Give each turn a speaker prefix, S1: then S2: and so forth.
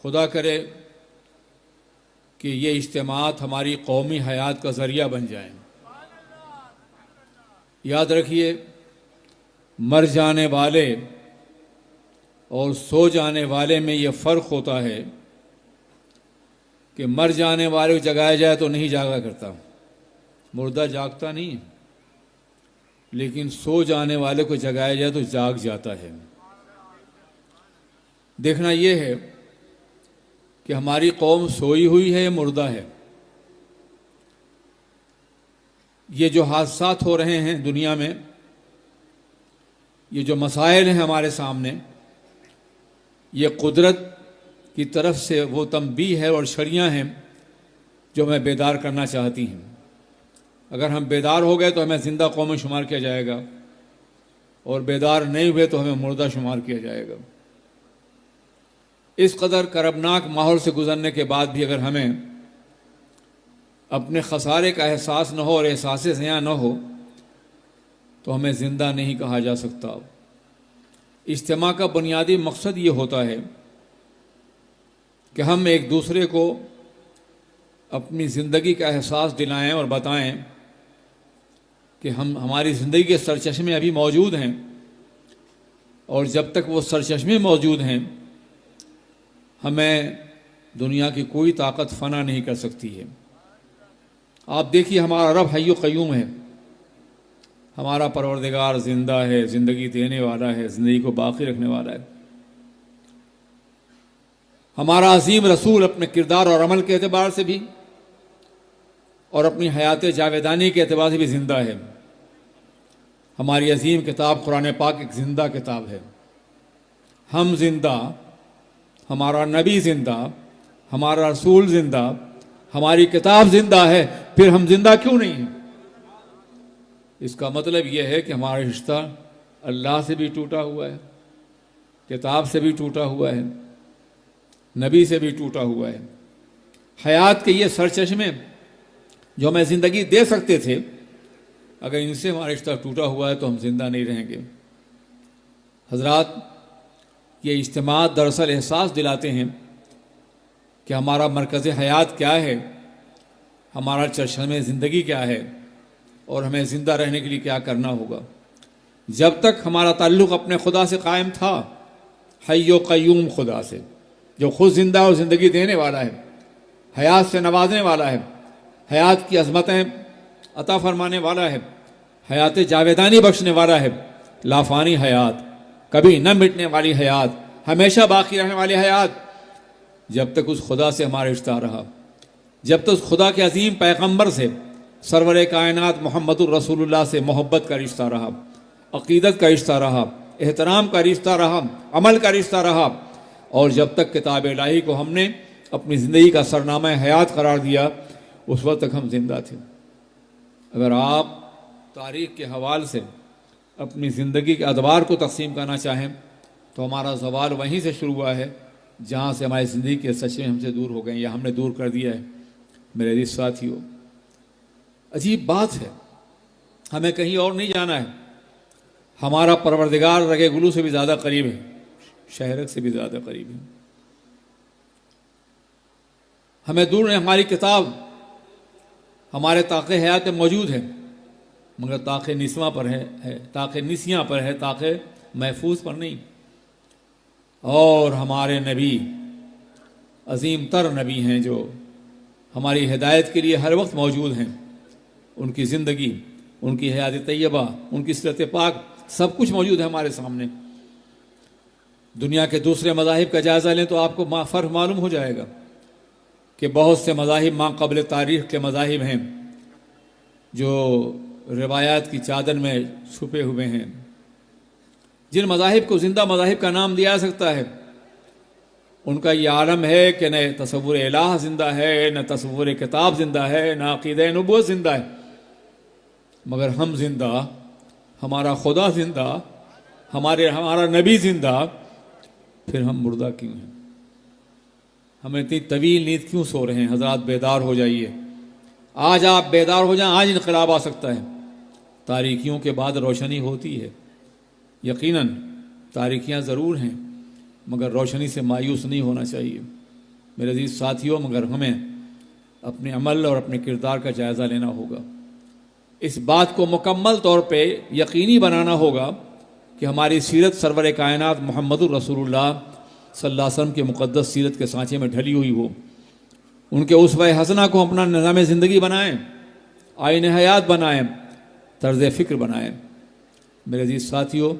S1: خدا کرے کہ یہ اجتماعات ہماری قومی حیات کا ذریعہ بن جائیں۔ یاد رکھیے، مر جانے والے اور سو جانے والے میں یہ فرق ہوتا ہے کہ مر جانے والے کو جگایا جائے تو نہیں جاگا کرتا، مردہ جاگتا نہیں، لیکن سو جانے والے کو جگایا جائے تو جاگ جاتا ہے۔ دیکھنا یہ ہے کہ ہماری قوم سوئی ہوئی ہے یا مردہ ہے۔ یہ جو حادثات ہو رہے ہیں دنیا میں، یہ جو مسائل ہیں ہمارے سامنے، یہ قدرت کی طرف سے وہ تنبیہ ہے اور شریعہ ہیں جو ہمیں بیدار کرنا چاہتی ہیں۔ اگر ہم بیدار ہو گئے تو ہمیں زندہ قوم میں شمار کیا جائے گا، اور بیدار نہیں ہوئے تو ہمیں مردہ شمار کیا جائے گا۔ اس قدر کربناک ماحول سے گزرنے کے بعد بھی اگر ہمیں اپنے خسارے کا احساس نہ ہو اور احساس زیاں نہ ہو تو ہمیں زندہ نہیں کہا جا سکتا۔ اجتماع کا بنیادی مقصد یہ ہوتا ہے کہ ہم ایک دوسرے کو اپنی زندگی کا احساس دلائیں اور بتائیں کہ ہماری زندگی کے سرچشمے ابھی موجود ہیں، اور جب تک وہ سرچشمے موجود ہیں ہمیں دنیا کی کوئی طاقت فنا نہیں کر سکتی ہے۔ آپ دیکھیے، ہمارا رب حی و قیوم ہے، ہمارا پروردگار زندہ ہے، زندگی دینے والا ہے، زندگی کو باقی رکھنے والا ہے۔ ہمارا عظیم رسول اپنے کردار اور عمل کے اعتبار سے بھی اور اپنی حیات جاویدانی کے اعتبار سے بھی زندہ ہے۔ ہماری عظیم کتاب قرآن پاک ایک زندہ کتاب ہے۔ ہم زندہ، ہمارا نبی زندہ، ہمارا رسول زندہ، ہماری کتاب زندہ ہے، پھر ہم زندہ کیوں نہیں ہیں؟ اس کا مطلب یہ ہے کہ ہمارا رشتہ اللہ سے بھی ٹوٹا ہوا ہے، کتاب سے بھی ٹوٹا ہوا ہے، نبی سے بھی ٹوٹا ہوا ہے۔ حیات کے یہ سرچشمے جو ہمیں زندگی دے سکتے تھے، اگر ان سے ہمارا رشتہ ٹوٹا ہوا ہے تو ہم زندہ نہیں رہیں گے۔ حضرات، یہ اجتماع دراصل احساس دلاتے ہیں کہ ہمارا مرکز حیات کیا ہے، ہمارا چشمہ زندگی کیا ہے، اور ہمیں زندہ رہنے کے لیے کیا کرنا ہوگا۔ جب تک ہمارا تعلق اپنے خدا سے قائم تھا، حی و قیوم خدا سے، جو خود زندہ اور زندگی دینے والا ہے، حیات سے نوازنے والا ہے، حیات کی عظمتیں عطا فرمانے والا ہے، حیات جاویدانی بخشنے والا ہے، لافانی حیات، کبھی نہ مٹنے والی حیات، ہمیشہ باقی رہنے والی حیات۔ جب تک اس خدا سے ہمارا رشتہ رہا، جب تک اس خدا کے عظیم پیغمبر سے، سرور کائنات محمد الرسول اللہ سے محبت کا رشتہ رہا، عقیدت کا رشتہ رہا، احترام کا رشتہ رہا، عمل کا رشتہ رہا، اور جب تک کتاب الہی کو ہم نے اپنی زندگی کا سرنامہ حیات قرار دیا، اس وقت تک ہم زندہ تھے۔ اگر آپ تاریخ کے حوالے سے اپنی زندگی کے ادوار کو تقسیم کرنا چاہیں تو ہمارا زوال وہیں سے شروع ہوا ہے جہاں سے ہماری زندگی کے سچے ہم سے دور ہو گئے یا ہم نے دور کر دیا ہے۔ میرے عزیز ساتھیو، عجیب بات ہے، ہمیں کہیں اور نہیں جانا ہے، ہمارا پروردگار رگ گلو سے بھی زیادہ قریب ہے، شہرک سے بھی زیادہ قریب ہے۔ ہمیں دور نہیں، ہماری کتاب ہمارے طاق حیات میں موجود ہے، مگر طاق نسواں پر ہے، طاق نسیاں پر ہے، طاق محفوظ پر نہیں۔ اور ہمارے نبی عظیم تر نبی ہیں جو ہماری ہدایت کے لیے ہر وقت موجود ہیں، ان کی زندگی، ان کی حیات طیبہ، ان کی سیرت پاک، سب کچھ موجود ہے ہمارے سامنے۔ دنیا کے دوسرے مذاہب کا جائزہ لیں تو آپ کو فرق معلوم ہو جائے گا کہ بہت سے مذاہب ماں قبل تاریخ کے مذاہب ہیں جو روایات کی چادر میں چھپے ہوئے ہیں۔ جن مذاہب کو زندہ مذاہب کا نام دیا جا سکتا ہے، ان کا یہ عالم ہے کہ نہ تصور الہ زندہ ہے، نہ تصور کتاب زندہ ہے، نہ عقیدہ نبوت زندہ ہے، مگر ہم زندہ، ہمارا خدا زندہ، ہمارا نبی زندہ، پھر ہم مردہ کیوں ہیں؟ ہم اتنی طویل نیند کیوں سو رہے ہیں؟ حضرات، بیدار ہو جائیے، آج آپ بیدار ہو جائیں، آج انقلاب آ سکتا ہے۔ تاریکیوں کے بعد روشنی ہوتی ہے، یقیناً تاریکیاں ضرور ہیں، مگر روشنی سے مایوس نہیں ہونا چاہیے۔ میرے عزیز ساتھیوں، مگر ہمیں اپنے عمل اور اپنے کردار کا جائزہ لینا ہوگا. اس بات کو مکمل طور پہ یقینی بنانا ہوگا کہ ہماری سیرت سرور کائنات محمد الرسول اللہ صلی اللہ علیہ وسلم کے مقدس سیرت کے سانچے میں ڈھلی ہوئی ہو. ان کے اسوہ حسنہ کو اپنا نظام زندگی بنائیں، آئین حیات بنائیں، طرز فکر بنائیں. میرے عزیز ساتھیوں،